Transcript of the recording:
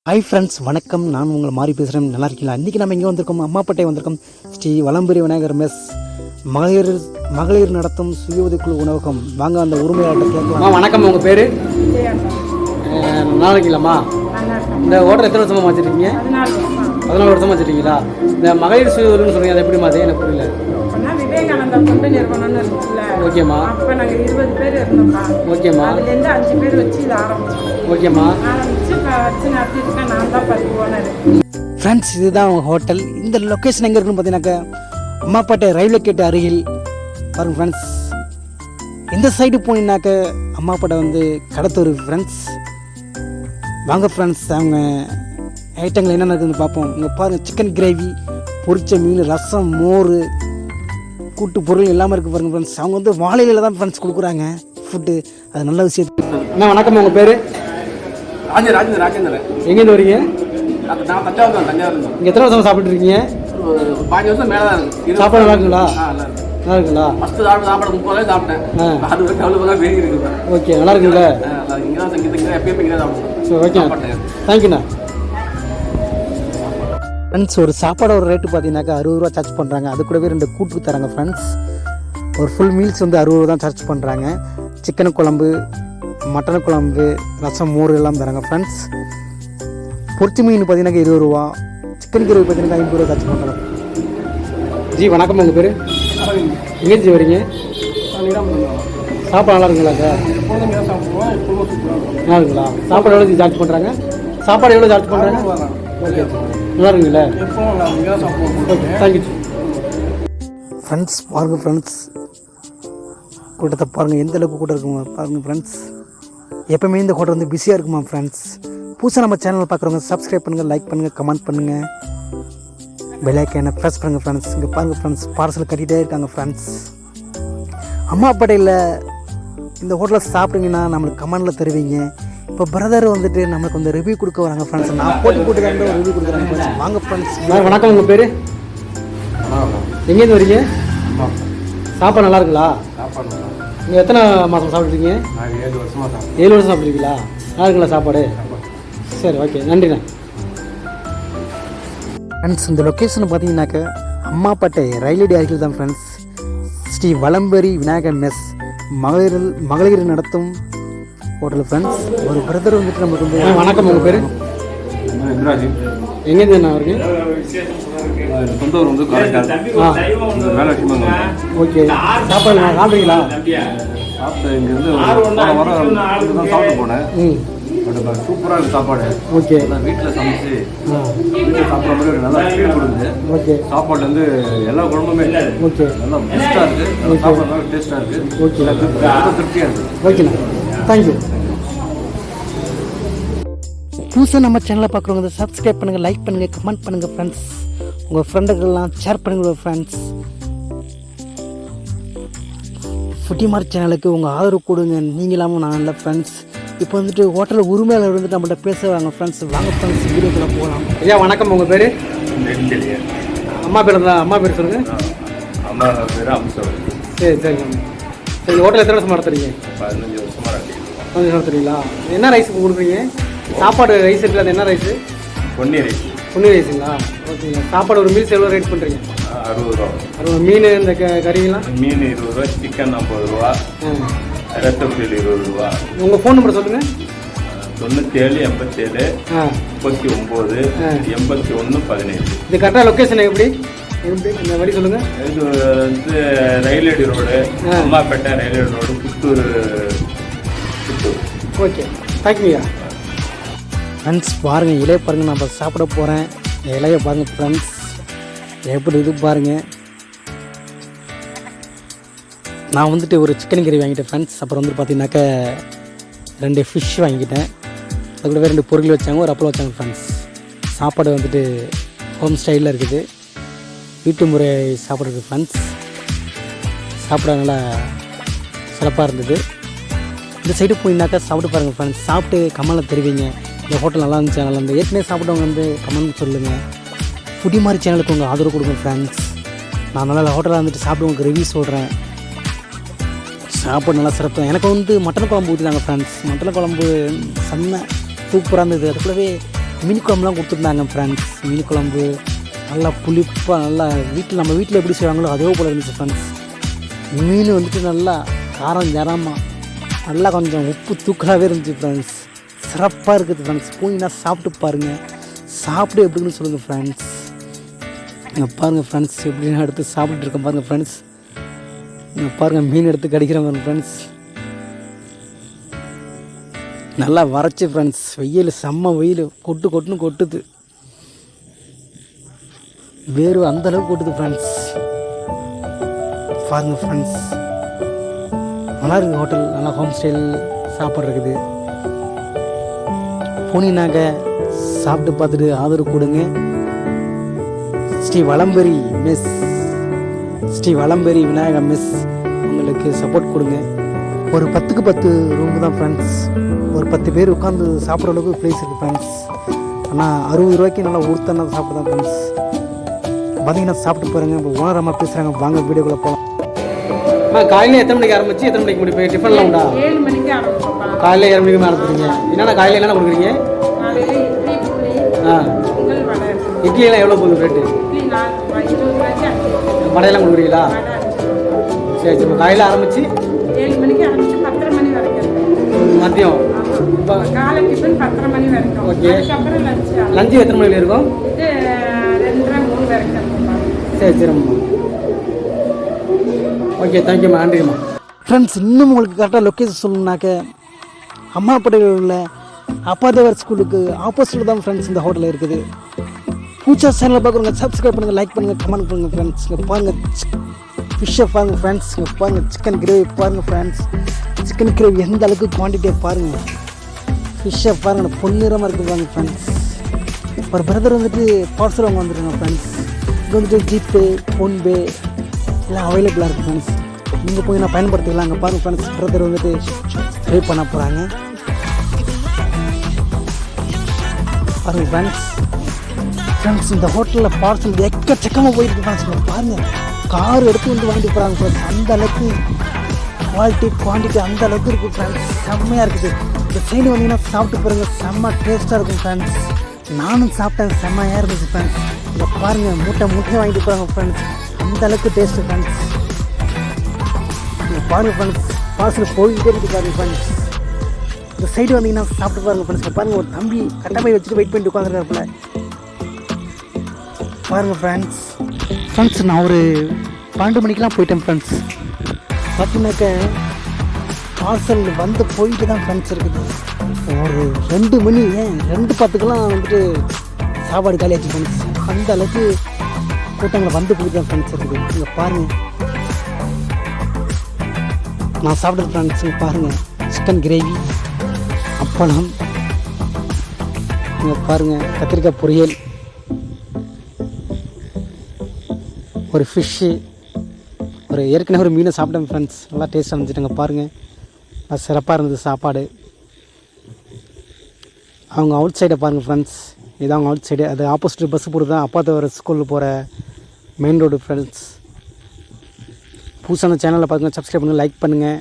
Hi friends, வணக்கம். நான் உங்களை மாறி பேசுகிறேன். நல்லா இருக்கீங்களா? இன்றைக்கி நம்ம இங்கே வந்திருக்கோம், அம்மாப்பேட்டை வந்திருக்கோம். ஸ்ரீ வலம்புரி விநாயகர் மெஸ் மகளிர் நடத்தும் சுய உதவிக்குழு உணவகம். வாங்க அந்த உரிமையாளர்கிட்ட கேட்கலாம். வணக்கம், உங்கள் பேர்? நல்லா இருக்கீங்களாம்மா? இந்த ஹோட்டல் எத்தனை வருஷமாக வச்சுருக்கீங்க? 14 வருஷமாக வச்சுருக்கீங்களா? இந்த மகளிர் சுய உதவின்னு சொன்னீங்க, அது எப்படிமா? அது எனக்கு புரியல. விவேகானந்தா தொண்டு நிறுவனம்னு இருக்குல்ல. ஓகேம்மா. அப்போ நாங்கள் 20 பேர் இருந்தோம்ப்பா. ஓகேம்மா. அதுலேருந்து 5 பேர் வச்சு இதை ஆரம்பிச்சோம். ஓகேம்மா. வச்சு நடத்திட்டுருக்கேன். நான் தான் 10 ஓனர். ஃப்ரெண்ட்ஸ், இதுதான் அவங்க ஹோட்டல். இந்த லொக்கேஷன் எங்கே இருக்குன்னு பார்த்தீங்கன்னாக்கா அம்மாப்பேட்டை ரயில்வே கேட்டு அருகில் பாருங்க ஃப்ரெண்ட்ஸ். இந்த சைடு போனீங்கன்னாக்க அம்மாப்பேட்டை வந்து கடத்தூர் ஃப்ரெண்ட்ஸ். வாங்க ஃப்ரெண்ட்ஸ், அவங்க ஐட்டங்கள் என்னென்ன இருக்குதுன்னு பார்ப்போம். இங்கே பாருங்கள், சிக்கன் கிரேவி, பொரிச்ச மீன், ரசம், மோர், கூட்டு பொருள் எல்லாமே இருக்குது பாருங்கள் ஃப்ரெண்ட்ஸ். அவங்க வந்து வாழையில தான் ஃப்ரெண்ட்ஸ் கொடுக்குறாங்க ஃபுட்டு. அது நல்ல விஷயம். என்ன வணக்கம், உங்கள் பேர்? ராஜேந்திரன். எங்கேருந்து வரீங்க? நான் தஞ்சாவூர் தான். இங்கே எத்தனை வருஷம் சாப்பிட்டு இருக்கீங்க? 5 வருஷம் மேலே தான் இருக்குது. சாப்பாடு நல்லா இருக்குங்களா? நல்லா இருக்குங்களா? ஃபஸ்ட்டு சாப்பாடு 30 ரூபாய் சாப்பிட்டேன். அது வரைக்கும் அவ்வளோ பெரிய இருக்குது. ஓகே, நல்லா இருக்குங்களா? இங்கே தான் சங்கீதங்க எப்பயும் இங்கே தான் சாப்பிடுவோம். சரி, ஓகே, தேங்க்யூண்ணா. ஃப்ரெண்ட்ஸ், ஒரு சாப்பாடு ஒரு ரேட்டு பார்த்தீங்கன்னாக்கா 60 ரூபா சார்ஜ் பண்ணுறாங்க. அது கூடவே 2 கூட்டு தராங்க ஃப்ரெண்ட்ஸ். ஒரு ஃபுல் மீல்ஸ் வந்து 60 ரூபா தான் சார்ஜ் பண்ணுறாங்க. சிக்கன் குழம்பு, மட்டன் குழம்பு, ரசம், மோர் எல்லாம் தராங்க ஃப்ரெண்ட்ஸ். பொரிச்சி மீன் பார்த்தீங்கன்னாக்கா 20 ரூபா. சிக்கன் கிரேவி பார்த்தீங்கன்னா 50 ரூபா சார்ஜ் பண்ணுறாங்க. ஜி வணக்கம், உங்கள் பேர்? எங்கே ஜி வரீங்க? சாப்பாடு நல்லா இருக்குங்களா சார்? நல்லா இருக்குங்களா? சாப்பாடு எவ்வளோ சார்ஜ் பண்ணுறாங்க? சாப்பாடு எவ்வளோ சார்ஜ் பண்ணுறாங்க? ஓகே, நல்லா இருக்குங்களா? Okay, thank you friends. பாருங்கள் ஃப்ரெண்ட்ஸ், கூட்டத்தை பாருங்கள், எந்த அளவுக்கு கூட்டம் இருக்குமா பாருங்கள் ஃப்ரெண்ட்ஸ். எப்போவுமே இந்த கூட்டம் வந்து பிஸியாக இருக்குமா ஃப்ரெண்ட்ஸ். புதுசாக நம்ம சேனல் பார்க்குறவங்க சப்ஸ்கிரைப் பண்ணுங்கள், லைக் பண்ணுங்கள், கமெண்ட் பண்ணுங்கள், பெல் ஐக்கானை ப்ரெஸ் பண்ணுங்கள் ஃப்ரெண்ட்ஸ். இங்கே பாருங்கள் ஃப்ரெண்ட்ஸ், பார்சல் கட்டிகிட்டே இருக்காங்க ஃப்ரெண்ட்ஸ். அம்மாப்பேட்டையில் இந்த ஹோட்டலில் சாப்பிட்டீங்கன்னா நம்மளுக்கு கமெண்டில் தருவீங்க. இப்போ பிரதர் வந்துட்டு நம்மளுக்கு வந்து ரிவ்யூ கொடுக்க வராங்க ஃப்ரெண்ட்ஸ். நான் போட்டு ஒரு ரிவ்யூ கொடுக்குறாங்க ஃப்ரெண்ட்ஸ். வாங்க ஃப்ரெண்ட்ஸ். வணக்கம், உங்கள் பேர்? எங்கேருந்து வரீங்க? சாப்பாடு நல்லா இருக்குங்களா? நீங்கள் எத்தனை மாதம் சாப்பிட்ருக்கீங்க? 7 வருஷமாக தான். 7 வருஷம் சாப்பிட்ருக்கீங்களா? நல்லா இருக்குங்களா சாப்பாடு? சரி, ஓகே, நன்றிண்ணா. ஃப்ரெண்ட்ஸ், இந்த லொக்கேஷன் பார்த்தீங்கன்னாக்க அம்மாப்பேட்டை ரயில்வே அருகில் தான் ஃப்ரெண்ட்ஸ். ஸ்ரீ வலம்புரி விநாயகர் மெஸ் மகளிர் நடத்தும் ஹோட்டல் ஃப்ரெண்ட்ஸ். ஒரு பிரதர் வந்துட்டு நம்மளுக்கு வந்து வணக்கம், உங்கள் பேர்? எங்கேருந்து என்ன வருங்க? சொந்த ஊர் வந்து காரைக்கால். வேலை விஷயமா. ஓகே, சாப்பாடு சாப்பிட்றீங்களா? சாப்பிட்டு இங்கேருந்து வாரம் சாப்பிட்டு போனேன். பட் சூப்பராக இருக்குது சாப்பாடு. ஓகே, வீட்டில் சமைச்சு வீட்டில் சாப்பிட்ற மாதிரி ஒரு நல்லா ஃபீல் கொடுக்குது. ஓகே, சாப்பாடு வந்து எல்லா குழம்புமே ஓகே, நல்லா பெஸ்ட்டாக இருக்குது. சாப்பாடு நல்லா டேஸ்ட்டாக இருக்குது. ஓகே, ரொம்ப திருப்தியாக இருக்குது. ஓகேண்ணா, தேங்க்யூ. புதுசாக நம்ம சேனலை பார்க்குறவங்க சப்ஸ்கிரைப் பண்ணுங்கள், லைக் பண்ணுங்கள், கமெண்ட் பண்ணுங்கள் ஃப்ரெண்ட்ஸ். உங்கள் ஃப்ரெண்டுக்கெல்லாம் ஷேர் பண்ணுங்கள் ஃப்ரெண்ட்ஸ். ஃபுட்டி மார்க் சேனலுக்கு உங்கள் ஆதரவு கொடுங்க. நீங்களாமும் நான் இல்லை ஃப்ரெண்ட்ஸ். இப்போ வந்துட்டு ஹோட்டலில் உரிமையாளர் வந்துட்டு நம்மள்ட்ட பேசுவாங்க ஃப்ரெண்ட்ஸ். வாங்க ஃப்ரெண்ட்ஸ், வீடியோக்குள்ளே போகலாம். ஐயா வணக்கம், உங்கள் பேர்? அம்மா பேர் தான். அம்மா பேர் சொல்லுங்கள். அம்மா பேர் அம்சம். சரி சரிங்க. சரி, ஹோட்டல் எத்தனை வருஷம் நடத்துறீங்க? 15 வருஷமாக நடத்திட்டு. 15 வருஷம் நடத்துறீங்களா? என்ன ரைஸ் கொடுக்குறீங்க? சாப்பாடு ரைஸ் இருக்குல்ல, அது என்ன ரைஸு? பொன்னி ரைஸ். பொன்னி ரைஸுங்களா? ஓகேங்க. சாப்பாடு ஒரு மீல்ஸ் எவ்வளோ ரேட் பண்ணுறீங்க? 60 ரூபா. 60. மீன் இந்த கறிங்களாம்? மீன் 20 ரூபா, சிக்கன் 50 ரூபா, ரத்தப்பொரியல் 20 ரூபா. உங்கள் ஃபோன் நம்பர் சொல்லுங்கள். 97 87 39 81 17. இது கரெக்டாக லொக்கேஷன் எப்படி இந்த வழி சொல்லுங்கள். இது வந்து ரயில்வேடி road, Ammapettai railway road, Puthur. Okay, தேங்க்யூயா. ஃப்ரெண்ட்ஸ், பாருங்கள், இலையை பாருங்கள். நான் இப்போ சாப்பிட போகிறேன். இலையை பாருங்கள் ஃப்ரெண்ட்ஸ், எப்படி இது பாருங்கள். நான் வந்துட்டு ஒரு சிக்கன் கறி வாங்கிட்டேன் ஃப்ரெண்ட்ஸ். அப்புறம் வந்து பார்த்தீங்கன்னாக்கா 2 ஃபிஷ் வாங்கிட்டேன். அது கூடவே 2 பொருள் வச்சாங்க, ஒரு அப்பளம் வச்சாங்க ஃப்ரெண்ட்ஸ். சாப்பாடு வந்துட்டு ஹோம் ஸ்டைலில் இருக்குது. வீட்டு முறை சாப்பாடு இருக்குது ஃப்ரெண்ட்ஸ். சாப்பிட நல்லா சிறப்பாக இருந்தது. இந்த சைடு போயினாக்கா சாப்பிட்டு பாருங்கள் ஃப்ரெண்ட்ஸ். சாப்பிட்டு கமெண்டில் தெரிவிங்க, இந்த ஹோட்டல் நல்லா இருந்துச்சு, நல்லா இருந்து. ஏற்கனவே சாப்பிட்டவங்க வந்து கமெண்ட் சொல்லுங்கள். ஃபுட்டி மாதிரி சேனலுக்கு உங்கள் ஆதரவு கொடுங்க ஃப்ரெண்ட்ஸ். நான் நல்லா ஹோட்டலில் வந்துட்டு சாப்பிட்டு உங்களுக்கு ரிவ்யூ சொல்கிறேன். சாப்பாடு நல்லா சிறப்பு. எனக்கு வந்து மட்டன் குழம்பு ஊற்றினாங்க ஃப்ரெண்ட்ஸ். மட்டன் குழம்பு செம்ம சூப்பராக இருந்தது. அது கூடவே மீன் குழம்புலாம் கொடுத்துருந்தாங்க ஃப்ரெண்ட்ஸ். மீன் குழம்பு நல்லா புளிப்பாக நல்லா நம்ம வீட்டில் எப்படி செய்வாங்களோ அதே போல் இருந்துச்சு ஃப்ரெண்ட்ஸ். மீன் வந்துட்டு நல்லா காரம் ஜரமாக நல்லா கொஞ்சம் உப்பு தூக்கலாகவே இருந்துச்சு ஃப்ரெண்ட்ஸ். சிறப்பாக இருக்குது ஃப்ரெண்ட்ஸ். போனீங்கன்னா சாப்பிட்டு பாருங்கள். சாப்பிட்டு எப்படின்னு சொல்லுங்கள் ஃப்ரெண்ட்ஸ். இங்கே பாருங்கள் ஃப்ரெண்ட்ஸ், எப்படின்னு எடுத்து சாப்பிட்டுட்டு இருக்கேன் பாருங்கள் ஃப்ரெண்ட்ஸ். இங்கே பாருங்கள் மீன் எடுத்து கடிக்கிறேன் பாருங்கள் ஃப்ரெண்ட்ஸ். நல்லா வரைச்சி ஃப்ரெண்ட்ஸ். வெயில் செம்ம வெயில் கொட்டுன்னு கொட்டுது. வேறு அந்தளவுக்கு கொட்டுது ஃப்ரெண்ட்ஸ். பாருங்கள் ஃப்ரெண்ட்ஸ், நல்லா இருக்குது ஹோட்டல். நல்லா ஹோம் ஸ்டைல் சாப்பாடு இருக்குது. போனீங்கன்னாக்க சாப்பிட்டு பார்த்துட்டு ஆதரவு கொடுங்க. ஸ்ரீ வலம்பெரி மெஸ், ஸ்ரீ வலம்பெரி விநாயகா மெஸ் உங்களுக்கு சப்போர்ட் கொடுங்க. ஒரு 10க்கு 10 ரூம் தான் ஃப்ரெண்ட்ஸ். ஒரு 10 பேர் உட்காந்து சாப்பிட்ற அளவுக்கு ப்ளேஸ் இருக்குது ஃப்ரெண்ட்ஸ். ஆனால் 60 ரூபாய்க்கு நல்லா ஊர்த்தான சாப்பிட்டு தான் ஃப்ரெண்ட்ஸ். பார்த்தீங்கன்னா சாப்பிட்டு போகிறேங்க. இப்போ ஓனர் அம்மா பேசுகிறாங்க, வாங்க வீடியோக்குள்ளே போகலாம். காலையில் எத்தனை மணிக்கு ஆரம்பிச்சு எத்தனை மணிக்கு முடிப்பேன்? டிஃபன்லாம் உண்டா? 7 மணிக்கு ஆரம்பிப்போம்ப்பா. காலையில் 7 மணிக்கு ஆரம்பிக்கிறீங்க. என்னென்ன காலையில் என்னென்ன கொடுக்குறீங்க? காலையில் இட்லி, பூரி, பொங்கல், வடை. இட்லியெல்லாம் எவ்வளோ போகுது ரேட்டு? இட்லி 20 ரூபாய்க்கு 5. வடையெல்லாம் கொடுக்குறீங்களா? வடை 5 ரூபா. சரி சரி. காலையில் ஆரம்பிச்சு 7 மணிக்கு ஆரம்பிச்சு 10:30 மணி வரைக்கும் இருக்கும். மதியம் இப்போ காலை டிஃபன் 10:30 மணி வரைக்கும். ஓகே. அதுக்கப்புறம் லஞ்சு. லஞ்சு எத்தனை மணிக்கு இருக்கும்? இது 2:30 3 வரைக்கும் இருக்கும்ப்பா. சரி சரிம்மா. ஓகே, தேங்க்யூம்மா, நன்றிம்மா. ஃப்ரெண்ட்ஸ், இன்னும் உங்களுக்கு கரெக்டாக லொக்கேஷன் சொல்லணுன்னாக்க அம்மாப்பேட்டையில் உள்ள அப்பாதேவர் ஸ்கூலுக்கு ஆப்போசிட்டில் தான் ஃப்ரெண்ட்ஸ் இந்த ஹோட்டலில் இருக்குது. பூச்சா சேனலில் பார்க்குறவங்க சப்ஸ்கிரைப் பண்ணுங்கள், லைக் பண்ணுங்கள், கமெண்ட் பண்ணுங்கள் ஃப்ரெண்ட்ஸ். இங்கே பாருங்கள் ஃபிஷ்ஷை பாருங்கள் ஃப்ரெண்ட்ஸ். இங்கே பாருங்கள் சிக்கன் கிரேவி பாருங்கள் ஃப்ரெண்ட்ஸ். சிக்கன் கிரேவி எந்த அளவுக்கு குவான்டிட்டியை பாருங்கள். ஃபிஷ்ஷை பாருங்கள், பொன்னிறமாக இருக்குது பாருங்கள் ஃப்ரெண்ட்ஸ். ஒரு பிரதர் வந்துட்டு பார்சல் அவங்க வந்துருக்காங்க ஃப்ரெண்ட்ஸ். இங்கே வந்துட்டு ஜிபே, ஃபோன்பே எல்லாம் அவைலபிளாக இருக்குது ஃப்ரெண்ட்ஸ். நீங்கள் போய் நான் பயன்படுத்திக்கலாம். அங்கே பாருங்கள் ஃப்ரெண்ட்ஸ், பிரதர் வந்துட்டு பே பண்ண போகிறாங்க. பாருங்கள் ஃப்ரெண்ட்ஸ், இந்த ஹோட்டலில் பார்சல் எக்கச்சக்கமாக போயிருக்கு ஃப்ரெண்ட்ஸ். பாருங்கள், கார் எடுத்து வந்து வாங்கிட்டு போகிறாங்க ஃப்ரெண்ட்ஸ். அந்த அளவுக்கு குவான்டிட்டி அந்த அளவுக்கு இருக்குது ஃப்ரெண்ட்ஸ். செம்மையாக இருக்குது. இந்த சைடு வந்தீங்கன்னா சாப்பிட்டு பாருங்கள், செம்ம டேஸ்ட்டாக இருக்கும் ஃப்ரெண்ட்ஸ். நானும் சாப்பிட்டேன், செம்மையாக இருந்துச்சு ஃப்ரெண்ட்ஸ். இதை பாருங்கள், மூட்டை வாங்கிட்டு போகிறாங்க ஃப்ரெண்ட்ஸ். அந்த அளவுக்கு டேஸ்ட்டு ஃப்ரெண்ட்ஸ். பாருங்கள் ஃப்ரெண்ட்ஸ், பார்சல் போயிட்டே இருக்குது பாருங்கள் ஃப்ரெண்ட்ஸ். இந்த சைடு வந்தீங்கன்னா சாப்பிட்டு பாருங்கள் ஃப்ரெண்ட்ஸ். பாருங்கள், ஒரு தம்பி கட்டப்பை வச்சுட்டு வெயிட் பண்ணிட்டு உட்காந்துருக்காப்புல. பாருங்கள் ஃப்ரெண்ட்ஸ், நான் ஒரு 12 மணிக்கெலாம் போயிட்டேன் ஃப்ரெண்ட்ஸ். பார்த்தீங்கன்னாக்க பார்சல் வந்து போயிட்டு தான் ஃப்ரெண்ட்ஸ் இருக்குது. ஒரு 2 மணி 2:10க்கெல்லாம் வந்துட்டு சாப்பாடு காலியாச்சு ஃப்ரெண்ட்ஸ். அந்த அளவுக்கு கூட்டங்களை வந்து போயிட்டு தான் ஃப்ரெண்ட்ஸ் இருக்குது. இங்கே பாருங்கள், நான் சாப்பிட்டது ஃப்ரெண்ட்ஸ். பாருங்கள், சிக்கன் கிரேவி, அப்பளம், இங்கே பாருங்கள் கத்திரிக்காய் பொரியல், ஒரு ஃபிஷ்ஷு, ஏற்கனவே ஒரு மீனை சாப்பிட்டேன் ஃப்ரெண்ட்ஸ். நல்லா டேஸ்ட்டாக இருந்துச்சுட்டாங்க. பாருங்கள், அது சிறப்பாக இருந்தது சாப்பாடு. அவங்க அவுட் சைடை பாருங்கள் ஃப்ரெண்ட்ஸ். இது அவங்க அவுட் சைடு. அது ஆப்போசிட் பஸ்ஸு போட்டு தான் அப்பாதேவர் ஸ்கூலில் போகிற மெயின் ரோடு ஃப்ரெண்ட்ஸ். புதுசான சேனலில் பாருங்கள், சப்ஸ்கிரைப் பண்ணுங்கள், லைக் பண்ணுங்கள்.